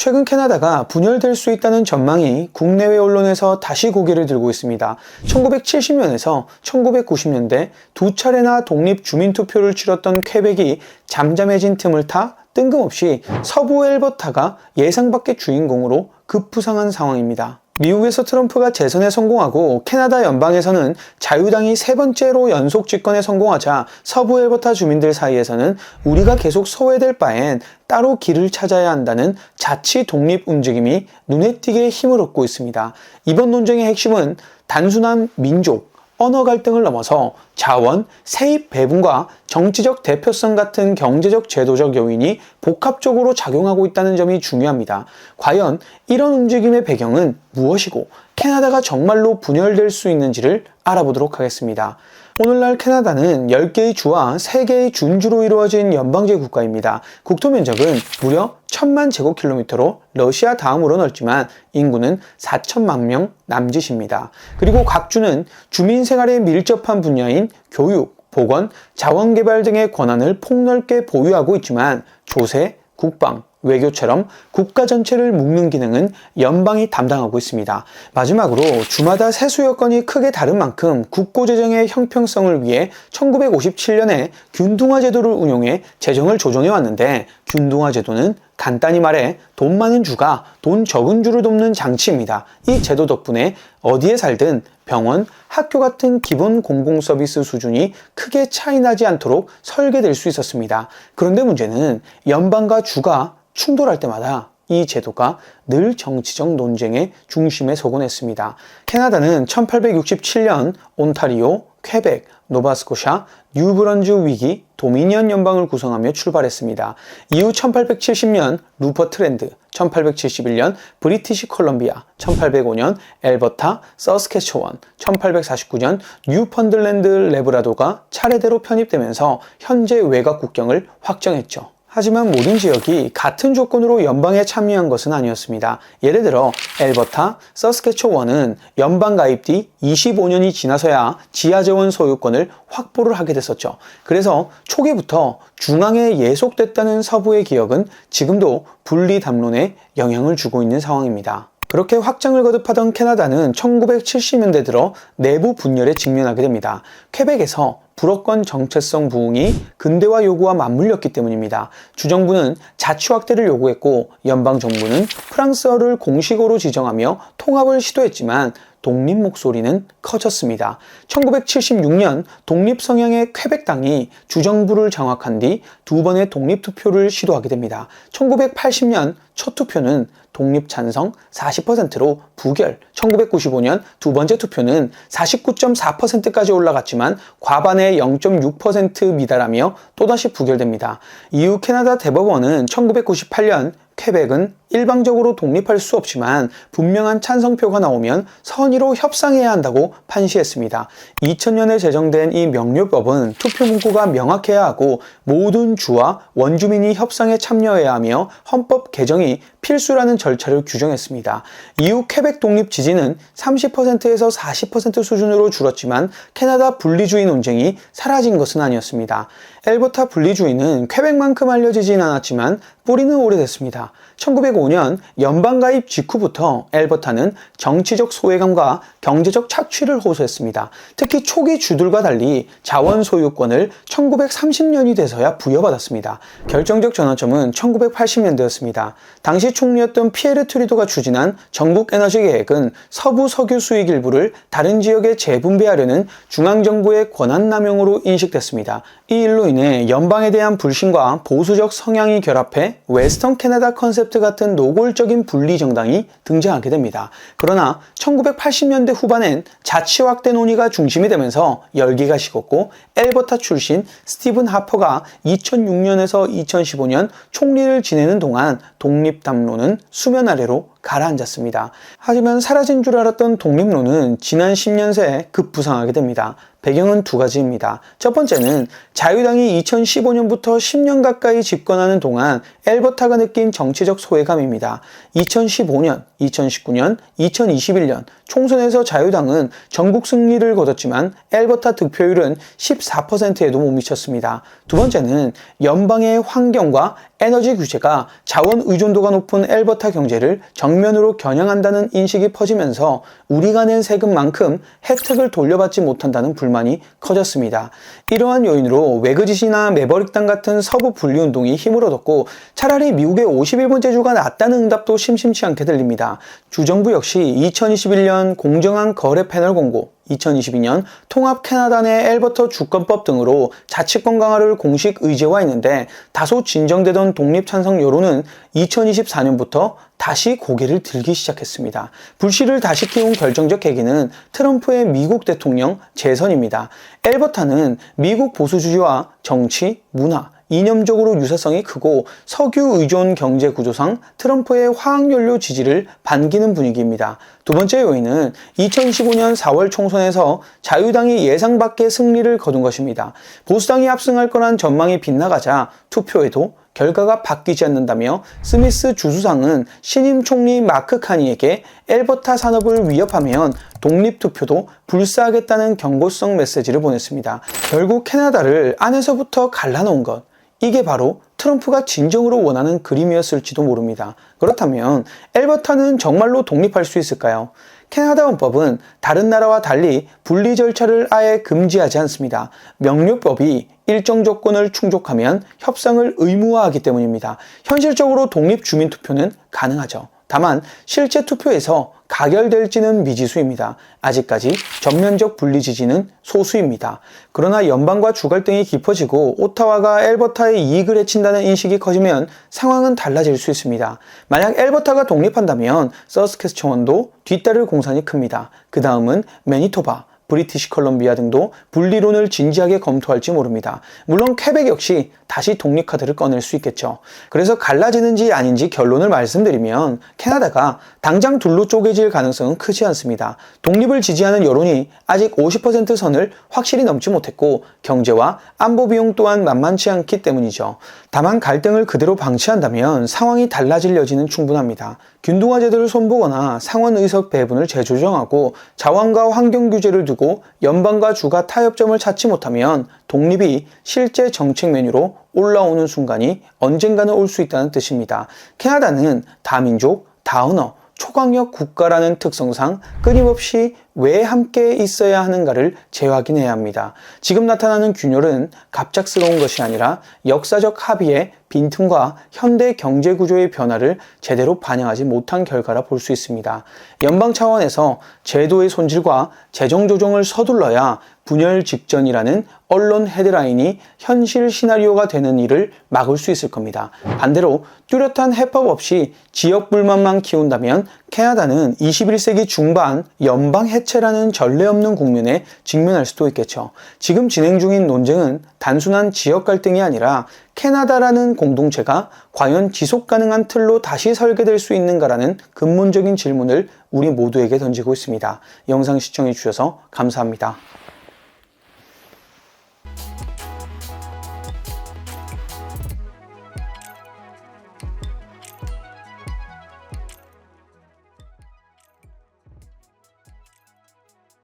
최근 캐나다가 분열될 수 있다는 전망이 국내외 언론에서 다시 고개를 들고 있습니다. 1970년에서 1990년대 두 차례나 독립 주민투표를 치렀던 퀘벡이 잠잠해진 틈을 타 뜬금없이 서부 엘버타가 예상 밖의 주인공으로 급부상한 상황입니다. 미국에서 트럼프가 재선에 성공하고 캐나다 연방에서는 자유당이 세 번째로 연속 집권에 성공하자 서부 엘버타 주민들 사이에서는 우리가 계속 소외될 바엔 따로 길을 찾아야 한다는 자치 독립 움직임이 눈에 띄게 힘을 얻고 있습니다. 이번 논쟁의 핵심은 단순한 민족, 언어 갈등을 넘어서 자원, 세입 배분과 정치적 대표성 같은 경제적 제도적 요인이 복합적으로 작용하고 있다는 점이 중요합니다. 과연 이런 움직임의 배경은 무엇이고 캐나다가 정말로 분열될 수 있는지를 알아보도록 하겠습니다. 오늘날 캐나다는 10개의 주와 3개의 준주로 이루어진 연방제 국가입니다. 국토 면적은 무려 1000만 제곱킬로미터로 러시아 다음으로 넓지만 인구는 4천만 명 남짓입니다. 그리고 각 주는 주민 생활에 밀접한 분야인 교육, 보건, 자원개발 등의 권한을 폭넓게 보유하고 있지만 조세, 국방, 외교처럼 국가 전체를 묶는 기능은 연방이 담당하고 있습니다. 마지막으로 주마다 세수 여건이 크게 다른 만큼 국고재정의 형평성을 위해 1957년에 균등화 제도를 운용해 재정을 조정해 왔는데 균등화 제도는 간단히 말해 돈 많은 주가 돈 적은 주를 돕는 장치입니다. 이 제도 덕분에 어디에 살든 병원, 학교 같은 기본 공공 서비스 수준이 크게 차이나지 않도록 설계될 수 있었습니다. 그런데 문제는 연방과 주가 충돌할 때마다 이 제도가 늘 정치적 논쟁의 중심에 서곤 했습니다. 캐나다는 1867년 온타리오, 퀘벡, 노바스코샤, 뉴브런즈 위기, 도미니언 연방을 구성하며 출발했습니다. 이후 1870년 루퍼트랜드, 1871년 브리티시 콜럼비아, 1805년 엘버타, 서스케초원, 1849년 뉴펀들랜드 레브라도가 차례대로 편입되면서 현재 외곽 국경을 확정했죠. 하지만 모든 지역이 같은 조건으로 연방에 참여한 것은 아니었습니다. 예를 들어 엘버타, 서스케초원은 연방 가입 뒤 25년이 지나서야 지하재원 소유권을 확보를 하게 됐었죠. 그래서 초기부터 중앙에 예속됐다는 서부의 기억은 지금도 분리 담론에 영향을 주고 있는 상황입니다. 그렇게 확장을 거듭하던 캐나다는 1970년대 들어 내부 분열에 직면하게 됩니다. 퀘벡에서 불어권 정체성 부흥이 근대화 요구와 맞물렸기 때문입니다. 주정부는 자치 확대를 요구했고 연방정부는 프랑스어를 공식어로 지정하며 통합을 시도했지만 독립 목소리는 커졌습니다. 1976년 독립 성향의 퀘벡당이 주정부를 장악한 뒤 두 번의 독립투표를 시도하게 됩니다. 1980년 첫 투표는 독립 찬성 40%로 부결, 1995년 두 번째 투표는 49.4%까지 올라갔지만 과반의 0.6% 미달하며 또다시 부결됩니다. 이후 캐나다 대법원은 1998년 퀘벡은 일방적으로 독립할 수 없지만 분명한 찬성표가 나오면 선의로 협상해야 한다고 판시했습니다. 2000년에 제정된 이 명료법은 투표 문구가 명확해야 하고 모든 주와 원주민이 협상에 참여해야 하며 헌법 개정이 필수라는 절차를 규정했습니다. 이후 퀘벡 독립 지지는 30%에서 40% 수준으로 줄었지만 캐나다 분리주의 논쟁이 사라진 것은 아니었습니다. 엘버타 분리주의는 퀘벡만큼 알려지진 않았지만 뿌리는 오래됐습니다. 1905년 연방 가입 직후부터 엘버타는 정치적 소외감과 경제적 착취를 호소했습니다. 특히 초기 주들과 달리 자원 소유권을 1930년이 돼서야 부여받았습니다. 결정적 전환점은 1980년대였습니다. 당시 총리였던 피에르 트루도가 추진한 전국 에너지 계획은 서부 석유 수익 일부를 다른 지역에 재분배하려는 중앙정부의 권한 남용으로 인식됐습니다. 이 일로 인해 연방에 대한 불신과 보수적 성향이 결합해 웨스턴 캐나다 컨셉트 같은 노골적인 분리 정당이 등장하게 됩니다. 그러나 1980년대 후반엔 자치 확대 논의가 중심이 되면서 열기가 식었고 엘버타 출신 스티븐 하퍼가 2006년에서 2015년 총리를 지내는 동안 독립 담론은 수면 아래로 가라앉았습니다. 하지만 사라진 줄 알았던 독립론은 지난 10년 새에 급부상하게 됩니다. 배경은 두 가지입니다. 첫 번째는 자유당이 2015년부터 10년 가까이 집권하는 동안 엘버타가 느낀 정치적 소외감입니다. 2015년, 2019년, 2021년 총선에서 자유당은 전국 승리를 거뒀지만 엘버타 득표율은 14%에도 못 미쳤습니다. 두 번째는 연방의 환경과 에너지 규제가 자원 의존도가 높은 엘버타 경제를 정면으로 겨냥한다는 인식이 퍼지면서 우리가 낸 세금만큼 혜택을 돌려받지 못한다는 불만이 커졌습니다. 이러한 요인으로 외그짓이나 매버릭당 같은 서부 분리운동이 힘을 얻었고 차라리 미국의 51번째주가 낫다는 응답도 심심치 않게 들립니다. 주정부 역시 2021년 공정한 거래 패널 공고, 2022년 통합 캐나다 내 엘버타 주권법 등으로 자치권 강화를 공식 의제화했는데 다소 진정되던 독립 찬성 여론은 2024년부터 다시 고개를 들기 시작했습니다. 불씨를 다시 키운 결정적 계기는 트럼프의 미국 대통령 재선입니다. 엘버타는 미국 보수주의와 정치, 문화, 이념적으로 유사성이 크고 석유 의존 경제 구조상 트럼프의 화학연료 지지를 반기는 분위기입니다. 두 번째 요인은 2015년 4월 총선에서 자유당이 예상 밖의 승리를 거둔 것입니다. 보수당이 압승할 거란 전망이 빗나가자 투표에도 결과가 바뀌지 않는다며 스미스 주수상은 신임 총리 마크 카니에게 엘버타 산업을 위협하면 독립투표도 불사하겠다는 경고성 메시지를 보냈습니다. 결국 캐나다를 안에서부터 갈라놓은 것, 이게 바로 트럼프가 진정으로 원하는 그림이었을지도 모릅니다. 그렇다면 엘버타는 정말로 독립할 수 있을까요? 캐나다 헌법은 다른 나라와 달리 분리 절차를 아예 금지하지 않습니다. 명료법이 일정 조건을 충족하면 협상을 의무화하기 때문입니다. 현실적으로 독립 주민투표는 가능하죠. 다만 실제 투표에서 가결될지는 미지수입니다. 아직까지 전면적 분리 지지는 소수입니다. 그러나 연방과 주 갈등이 깊어지고 오타와가 엘버타의 이익을 해친다는 인식이 커지면 상황은 달라질 수 있습니다. 만약 엘버타가 독립한다면 서스캐스처원도 뒤따를 공산이 큽니다. 그 다음은 매니토바, 브리티시 컬럼비아 등도 분리론을 진지하게 검토할지 모릅니다. 물론 퀘벡 역시 다시 독립 카드를 꺼낼 수 있겠죠. 그래서 갈라지는지 아닌지 결론을 말씀드리면 캐나다가 당장 둘로 쪼개질 가능성은 크지 않습니다. 독립을 지지하는 여론이 아직 50% 선을 확실히 넘지 못했고 경제와 안보 비용 또한 만만치 않기 때문이죠. 다만 갈등을 그대로 방치한다면 상황이 달라질 여지는 충분합니다. 균등화 제도를 손보거나 상원 의석 배분을 재조정하고 자원과 환경 규제를 두고 연방과 주가 타협점을 찾지 못하면 독립이 실제 정책 메뉴로 올라오는 순간이 언젠가는 올 수 있다는 뜻입니다. 캐나다는 다민족, 다언어, 초강력 국가라는 특성상 끊임없이 왜 함께 있어야 하는가를 재확인해야 합니다. 지금 나타나는 균열은 갑작스러운 것이 아니라 역사적 합의의 빈틈과 현대 경제 구조의 변화를 제대로 반영하지 못한 결과라 볼 수 있습니다. 연방 차원에서 제도의 손질과 재정 조정을 서둘러야 분열 직전이라는 언론 헤드라인이 현실 시나리오가 되는 일을 막을 수 있을 겁니다. 반대로 뚜렷한 해법 없이 지역 불만만 키운다면 캐나다는 21세기 중반 연방 해체라는 전례 없는 국면에 직면할 수도 있겠죠. 지금 진행 중인 논쟁은 단순한 지역 갈등이 아니라 캐나다라는 공동체가 과연 지속 가능한 틀로 다시 설계될 수 있는가라는 근본적인 질문을 우리 모두에게 던지고 있습니다. 영상 시청해 주셔서 감사합니다.